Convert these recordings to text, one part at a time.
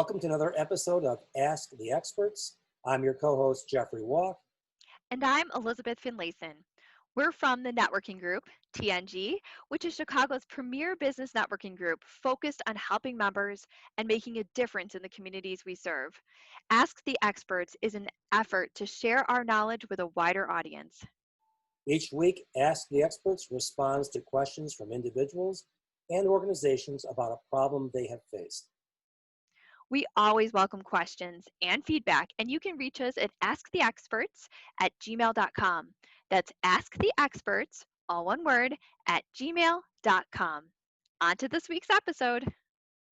Welcome to another episode of Ask the Experts. I'm your co-host, Jeffrey Walk. And I'm Elizabeth Finlayson. We're from the networking group, TNG, which is Chicago's premier business networking group focused on helping members and making a difference in the communities we serve. Ask the Experts is an effort to share our knowledge with a wider audience. Each week, Ask the Experts responds to questions from individuals and organizations about a problem they have faced. We always welcome questions and feedback, and you can reach us at asktheexperts@gmail.com. That's asktheexperts, all one word, @gmail.com. On to this week's episode.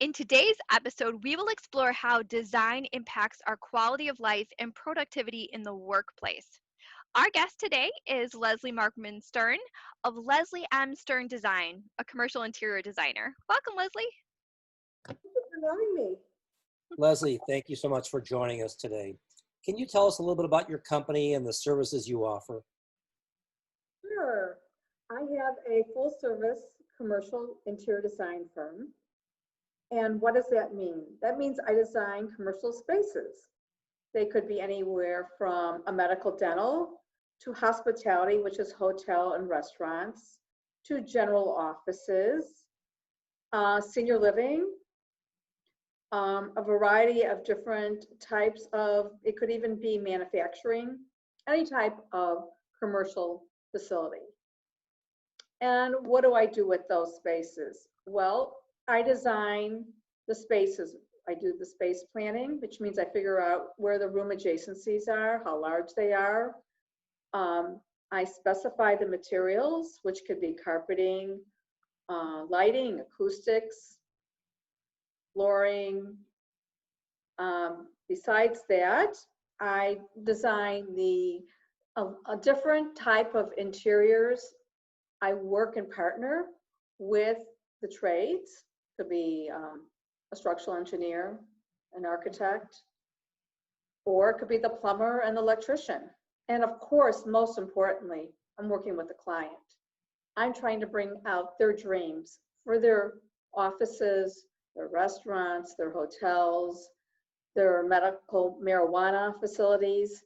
In today's episode, we will explore how design impacts our quality of life and productivity in the workplace. Our guest today is Lesley Markman Stern of Lesley M. Stern Design, a commercial interior designer. Welcome, Lesley. Thank you for having me. Lesley, thank you so much for joining us today. Can you tell us a little bit about your company and the services you offer? Sure. I have a full-service commercial interior design firm. And what does that mean? That means I design commercial spaces. They could be anywhere from a medical dental to hospitality, which is hotel and restaurants, to general offices, senior living, a variety of different types of, it could even be manufacturing, any type of commercial facility. And what do I do with those spaces? Well, I design the spaces. I do the space planning, which means I figure out where the room adjacencies are, how large they are. I specify the materials, which could be carpeting, lighting, acoustics, flooring. Besides that, I design a different type of interiors. I work and partner with the trades. Could be a structural engineer, an architect, or it could be the plumber and the electrician. And of course, most importantly, I'm working with the client. I'm trying to bring out their dreams for their offices, their restaurants, their hotels, their medical marijuana facilities,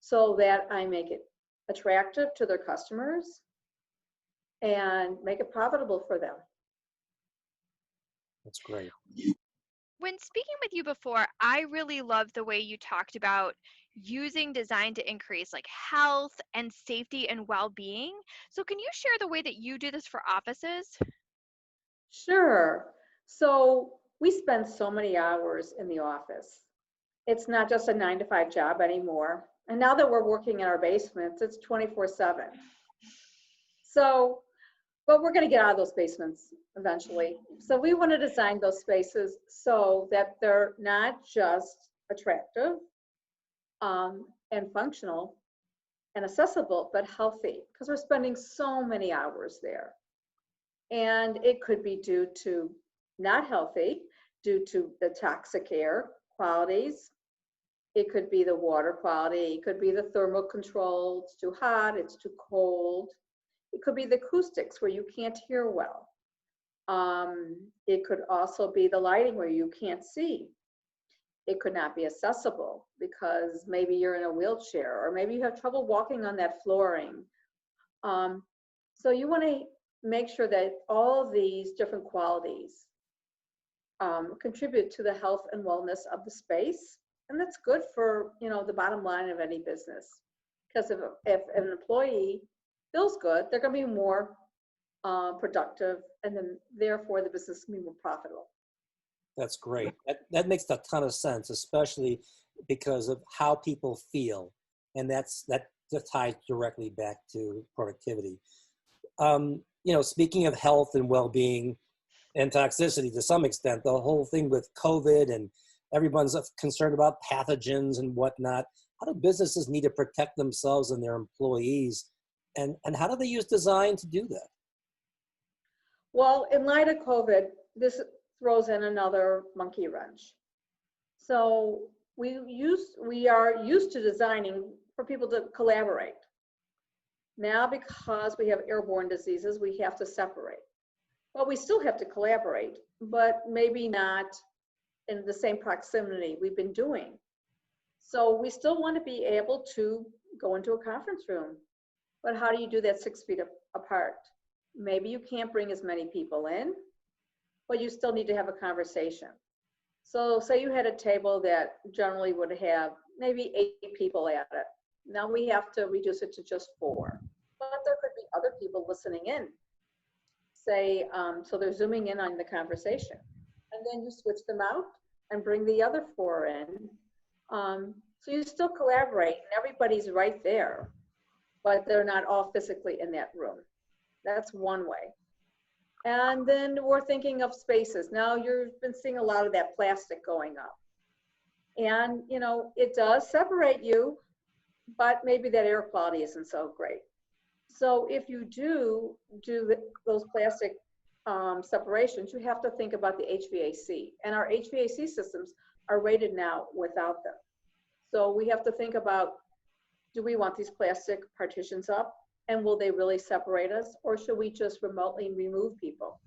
so that I make it attractive to their customers and make it profitable for them. That's great. When speaking with you before, I really loved the way you talked about using design to increase like health and safety and well-being. So can you share the way that you do this for offices? Sure. So we spend so many hours in the office. It's not just a 9-to-5 job anymore. And now that we're working in our basements, it's 24/7. So, but we're going to get out of those basements eventually. So we want to design those spaces so that they're not just attractive and functional and accessible, but healthy, because we're spending so many hours there. And it could be due to not healthy, due to the toxic air qualities. It could be the water quality. It could be the thermal control. It's too hot, it's too cold. It could be the acoustics where you can't hear well. It could also be the lighting where you can't see. It could not be accessible because maybe you're in a wheelchair or maybe you have trouble walking on that flooring. So you want to make sure that all of these different qualities contribute to the health and wellness of the space. And that's good for, the bottom line of any business. Because if an employee feels good, they're going to be more productive, and then therefore the business can be more profitable. That's great. That makes a ton of sense, especially because of how people feel. And that ties directly back to productivity. Speaking of health and well-being and toxicity to some extent, the whole thing with COVID and everyone's concerned about pathogens and whatnot. How do businesses need to protect themselves and their employees? And how do they use design to do that? Well, in light of COVID, this throws in another monkey wrench. So we are used to designing for people to collaborate. Now, because we have airborne diseases, we have to separate. Well, we still have to collaborate, but maybe not in the same proximity we've been doing. So we still want to be able to go into a conference room, but how do you do that 6 feet apart? Maybe you can't bring as many people in, but you still need to have a conversation. So say you had a table that generally would have maybe 8 people at it. Now we have to reduce it to just 4. But there could be other people listening in. Say, so they're zooming in on the conversation. And then you switch them out and bring the other 4 in. So you still collaborate and everybody's right there, but they're not all physically in that room. That's one way. And then we're thinking of spaces. Now you've been seeing a lot of that plastic going up. And, you know, it does separate you, but maybe that air quality isn't so great. So if you do those plastic separations, you have to think about the HVAC. And our HVAC systems are rated now without them. So we have to think about, do we want these plastic partitions up? And will they really separate us? Or should we just remotely remove people?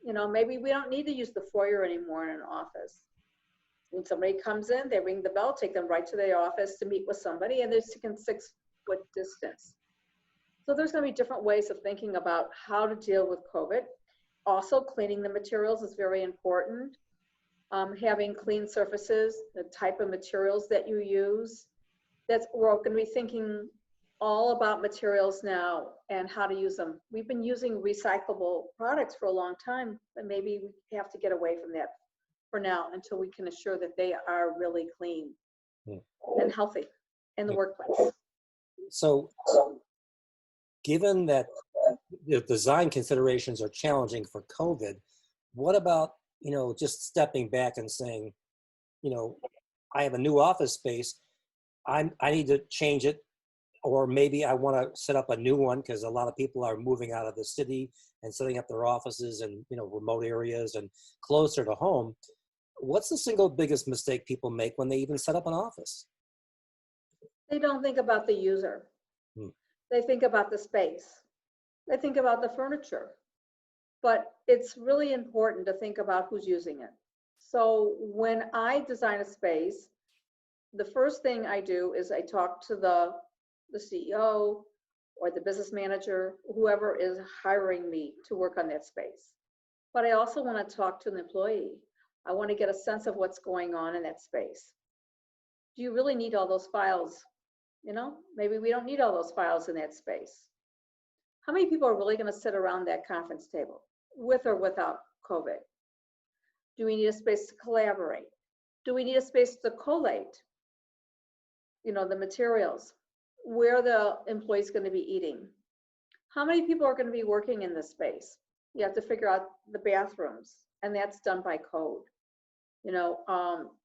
You know, maybe we don't need to use the foyer anymore in an office. When somebody comes in, they ring the bell, take them right to their office to meet with somebody, and they're sitting 6-foot distance. So there's going to be different ways of thinking about how to deal with COVID. Also, cleaning the materials is very important. Having clean surfaces, the type of materials that you use. We're going to be thinking all about materials now and how to use them. We've been using recyclable products for a long time, but maybe we have to get away from that for now until we can assure that they are really clean and healthy in the workplace. So given that the design considerations are challenging for COVID, what about, you know, just stepping back and saying, you know, I have a new office space, I need to change it, or maybe I want to set up a new one because a lot of people are moving out of the city and setting up their offices in, you know, remote areas and closer to home. What's the single biggest mistake people make when they even set up an office? They don't think about the user. They think about the space. They think about the furniture. But it's really important to think about who's using it. So when I design a space, the first thing I do is I talk to the CEO or the business manager, whoever is hiring me to work on that space. But I also want to talk to an employee. I want to get a sense of what's going on in that space. Do you really need all those files? You know, maybe we don't need all those files in that space. How many people are really going to sit around that conference table, with or without COVID? Do we need a space to collaborate? Do we need a space to collate, you know, the materials? Where the employee's going to be eating? How many people are going to be working in this space? You have to figure out the bathrooms, and that's done by code. You know,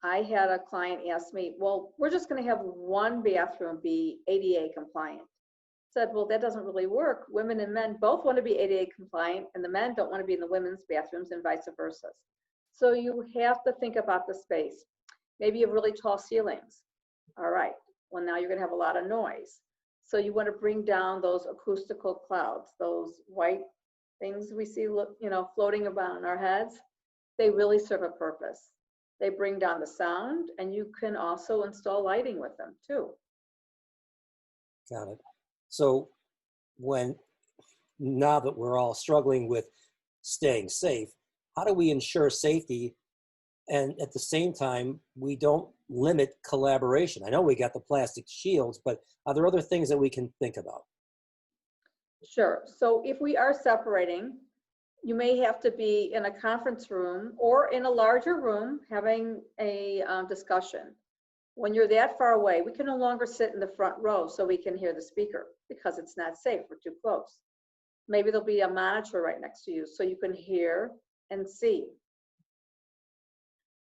I had a client ask me, well, we're just going to have one bathroom be ADA compliant. Said, well, that doesn't really work. Women and men both want to be ADA compliant, and the men don't want to be in the women's bathrooms and vice versa. So you have to think about the space. Maybe you have really tall ceilings. All right, well, now you're going to have a lot of noise. So you want to bring down those acoustical clouds, those white things we see, you know, floating about in our heads. They really serve a purpose. They bring down the sound, and you can also install lighting with them too. Got it. So now that we're all struggling with staying safe, how do we ensure safety and at the same time we don't limit collaboration? I know we got the plastic shields, but are there other things that we can think about? Sure. So if we are separating, you may have to be in a conference room or in a larger room having a discussion. When you're that far away, we can no longer sit in the front row so we can hear the speaker because it's not safe. We're too close. Maybe there'll be a monitor right next to you so you can hear and see.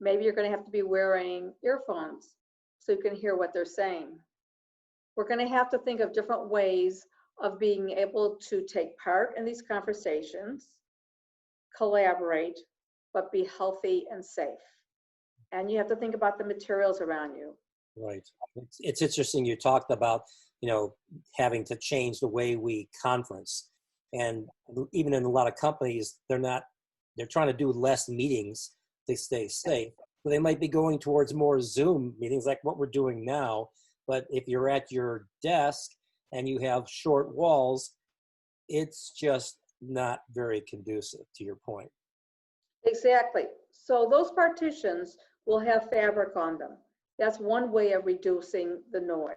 Maybe you're going to have to be wearing earphones so you can hear what they're saying. We're going to have to think of different ways of being able to take part in these conversations, collaborate, but be healthy and safe. And you have to think about the materials around you. Right. It's interesting you talked about, you know, having to change the way we conference. And even in a lot of companies, they're trying to do less meetings to stay safe. So they might be going towards more Zoom meetings like what we're doing now. But if you're at your desk and you have short walls, it's just not very conducive, to your point. Exactly. So those partitions will have fabric on them. That's one way of reducing the noise.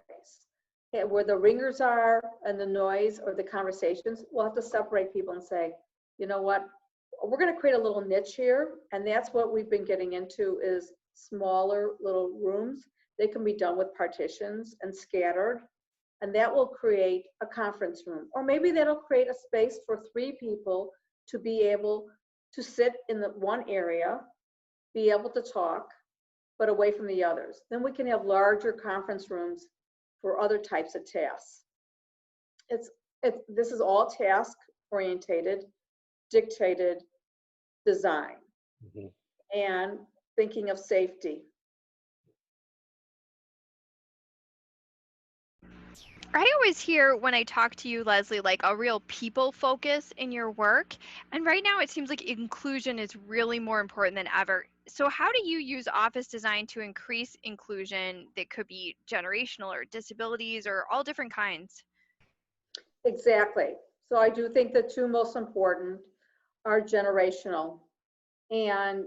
Where the ringers are and the noise or the conversations, we'll have to separate people and say, you know what, we're going to create a little niche here. And that's what we've been getting into is smaller little rooms. They can be done with partitions and scattered. And that will create a conference room. Or maybe that'll create a space for 3 people to be able to sit in the one area, be able to talk, but away from the others. Then we can have larger conference rooms for other types of tasks. This is all task orientated, dictated design, and thinking of safety. I always hear when I talk to you, Lesley, like a real people focus in your work. And right now it seems like inclusion is really more important than ever. So how do you use office design to increase inclusion that could be generational or disabilities or all different kinds? Exactly. So I do think the 2 most important are generational and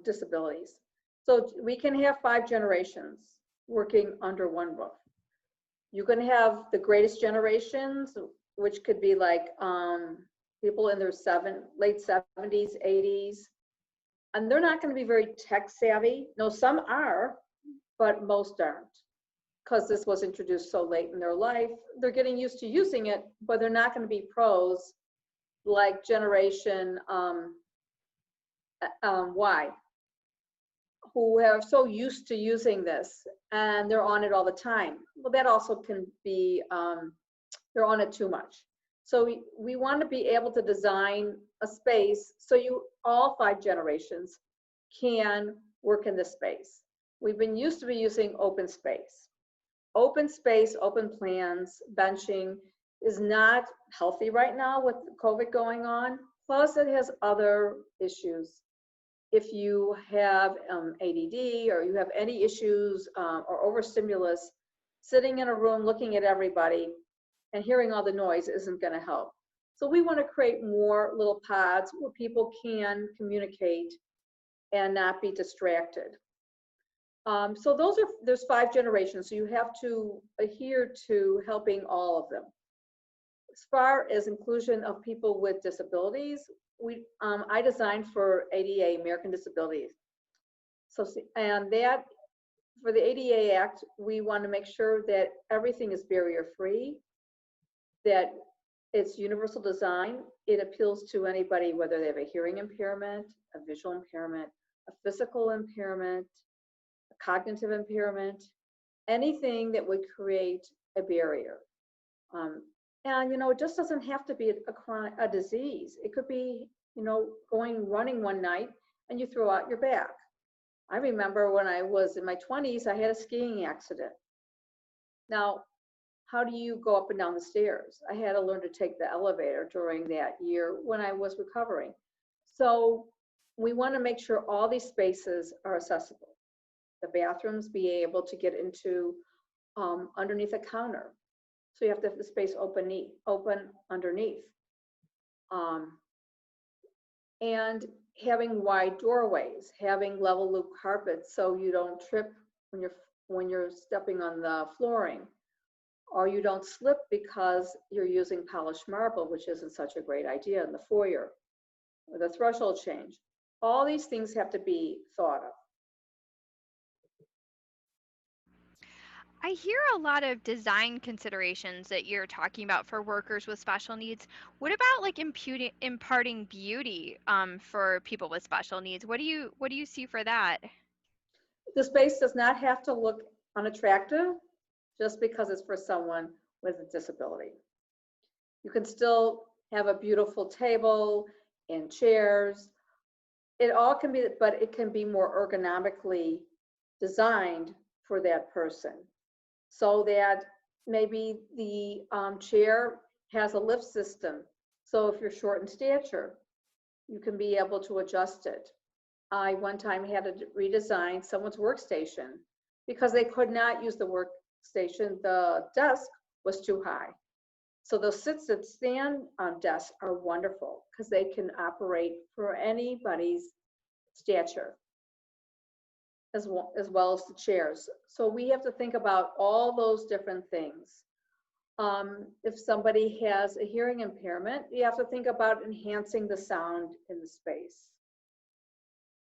disabilities. So we can have 5 generations working under one roof. You can have the greatest generations, which could be like people in their late 70s, 80s, and they're not going to be very tech savvy. No, some are, but most aren't, because this was introduced so late in their life. They're getting used to using it, but they're not going to be pros like generation Y, who are so used to using this and they're on it all the time. Well, that also can be, they're on it too much. So we want to be able to design a space so all 5 generations can work in this space. We've been used to be using open space. Open space, open plans, benching is not healthy right now with COVID going on. Plus it has other issues. If you have ADD or you have any issues or overstimulus, sitting in a room looking at everybody and hearing all the noise isn't going to help. So we want to create more little pods where people can communicate and not be distracted. So there's 5 generations, so you have to adhere to helping all of them. As far as inclusion of people with disabilities, I designed for ADA, American Disabilities. So, and that, for the ADA Act, we want to make sure that everything is barrier-free, that it's universal design. It appeals to anybody, whether they have a hearing impairment, a visual impairment, a physical impairment, a cognitive impairment, anything that would create a barrier. And it just doesn't have to be a disease. It could be, running one night and you throw out your back. I remember when I was in my 20s, I had a skiing accident. Now, how do you go up and down the stairs? I had to learn to take the elevator during that year when I was recovering. So we want to make sure all these spaces are accessible. The bathrooms be able to get into underneath a counter. So you have to have the space open underneath. And having wide doorways, having level loop carpets so you don't trip when you're stepping on the flooring, or you don't slip because you're using polished marble, which isn't such a great idea in the foyer, or the threshold change. All these things have to be thought of. I hear a lot of design considerations that you're talking about for workers with special needs. What about like imparting beauty for people with special needs? What do you see for that? The space does not have to look unattractive just because it's for someone with a disability. You can still have a beautiful table and chairs. It all can be, but it can be more ergonomically designed for that person. So that maybe the chair has a lift system. So if you're short in stature, you can be able to adjust it. I one time had to redesign someone's workstation because they could not use the workstation. The desk was too high. So those sit stand desks are wonderful because they can operate for anybody's stature, as well as the chairs. So we have to think about all those different things. If somebody has a hearing impairment, you have to think about enhancing the sound in the space.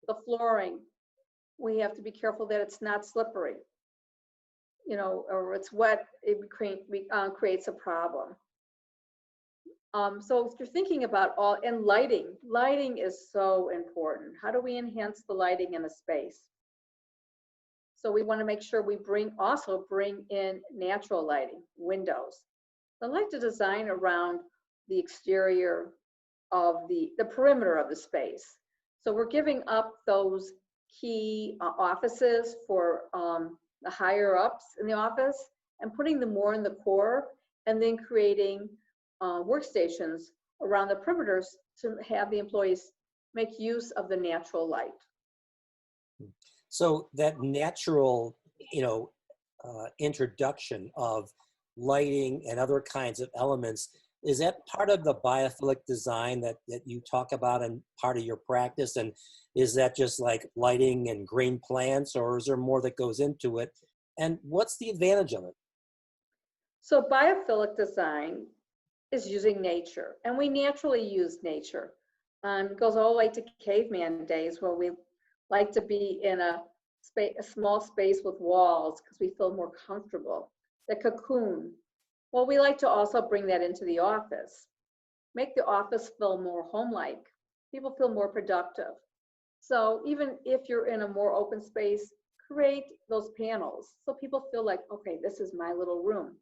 The flooring, we have to be careful that it's not slippery, or it's wet, it creates a problem. So if you're thinking about and lighting is so important. How do we enhance the lighting in a space? So we want to make sure we also bring in natural lighting, windows. I like to design around the exterior of the perimeter of the space. So we're giving up those key offices for the higher ups in the office and putting them more in the core, and then creating workstations around the perimeters to have the employees make use of the natural light. So that natural, introduction of lighting and other kinds of elements, is that part of the biophilic design that you talk about and part of your practice? And is that just like lighting and green plants, or is there more that goes into it? And what's the advantage of it? So biophilic design is using nature, and we naturally use nature. It goes all the way to caveman days, where we like to be in a small space with walls because we feel more comfortable. The cocoon. Well, we like to also bring that into the office. Make the office feel more home-like. People feel more productive. So even if you're in a more open space, create those panels so people feel like, okay, this is my little room.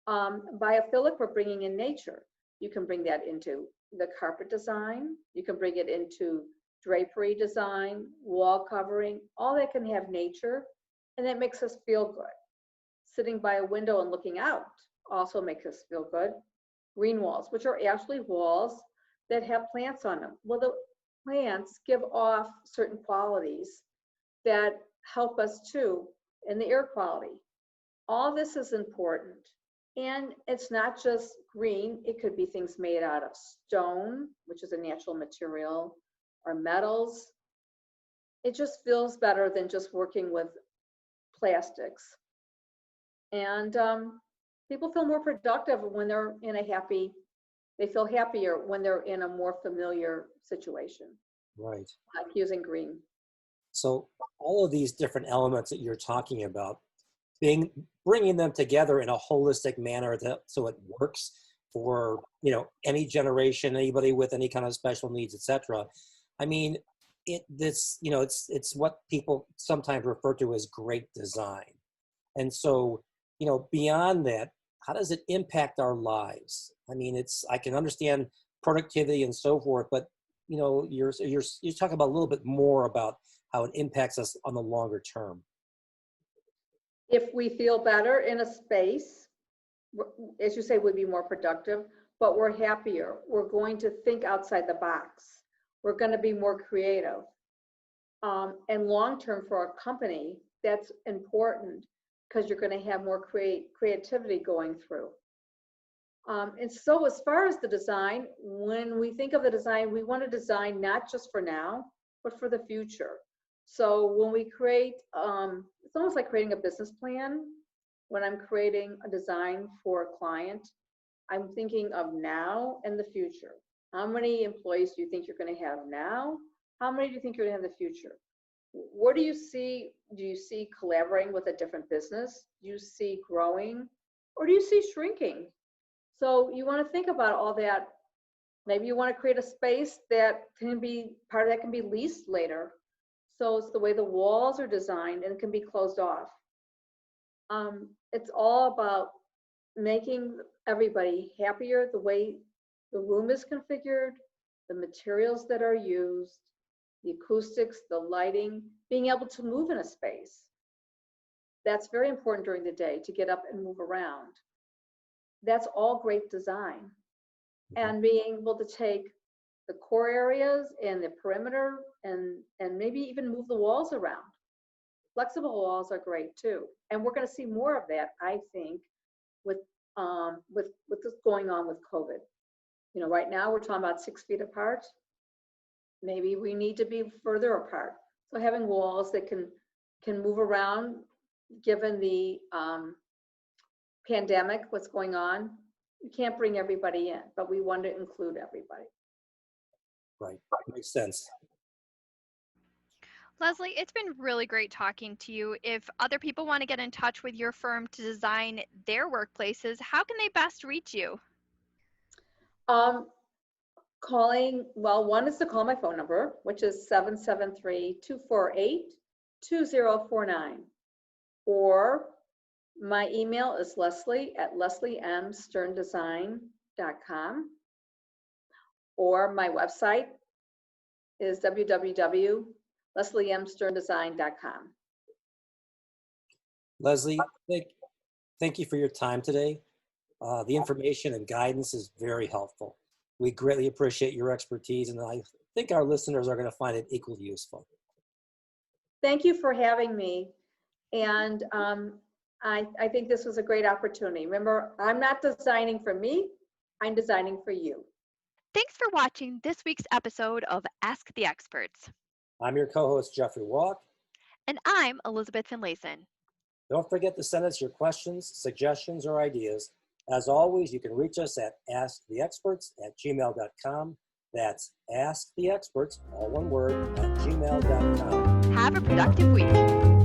Biophilic, we're bringing in nature. You can bring that into the carpet design. You can bring it into drapery design, wall covering. All that can have nature, and that makes us feel good. Sitting by a window and looking out also makes us feel good. Green walls, which are actually walls that have plants on them. Well, the plants give off certain qualities that help us too in the air quality. All this is important. And it's not just green, it could be things made out of stone, which is a natural material, or metals. It just feels better than just working with plastics. And people feel more productive when they're in they feel happier when they're in a more familiar situation. Right. Like using green. So all of these different elements that you're talking about, bringing them together in a holistic manner so it works for any generation, anybody with any kind of special needs, etc. I mean, it's what people sometimes refer to as great design. And so, beyond that, how does it impact our lives? I mean, I can understand productivity and so forth, but you're talking about a little bit more about how it impacts us on the longer term. If we feel better in a space, as you say, we'd be more productive, but we're happier. We're going to think outside the box. We're going to be more creative. And long-term for our company, that's important because you're going to have more creativity going through. And so as far as the design, when we think of the design, we want to design not just for now, but for the future. So when we create, it's almost like creating a business plan. When I'm creating a design for a client, I'm thinking of now and the future. How many employees do you think you're going to have now? How many do you think you're going to have in the future? What do you see? Do you see collaborating with a different business? Do you see growing? Or do you see shrinking? So you want to think about all that. Maybe you want to create a space that can be, part of that can be leased later. So it's the way the walls are designed and it can be closed off. It's all about making everybody happier, the way the room is configured, the materials that are used, the acoustics, the lighting, being able to move in a space. That's very important during the day, to get up and move around. That's all great design. And being able to take the core areas and the perimeter, and maybe even move the walls around. Flexible walls are great too. And we're going to see more of that, I think, with this going on with COVID. You know, right now we're talking about 6 feet apart. Maybe we need to be further apart. So having walls that can move around, given the pandemic, what's going on, you can't bring everybody in, but we want to include everybody. Right, makes sense. Lesley, it's been really great talking to you. If other people want to get in touch with your firm to design their workplaces, how can they best reach you? One is to call my phone number, which is 773-248-2049. Or my email is leslie@lesliemsterndesign.com. Or my website is www.lesliemsterndesign.com. Lesley, thank you for your time today. The information and guidance is very helpful. We greatly appreciate your expertise, and I think our listeners are going to find it equally useful. Thank you for having me. And I think this was a great opportunity. Remember, I'm not designing for me, I'm designing for you. Thanks for watching this week's episode of Ask the Experts. I'm your co-host, Jeffrey Walk. And I'm Elizabeth Finlayson. Don't forget to send us your questions, suggestions, or ideas. As always, you can reach us at asktheexperts@gmail.com. That's asktheexperts, all one word, @gmail.com. Have a productive week.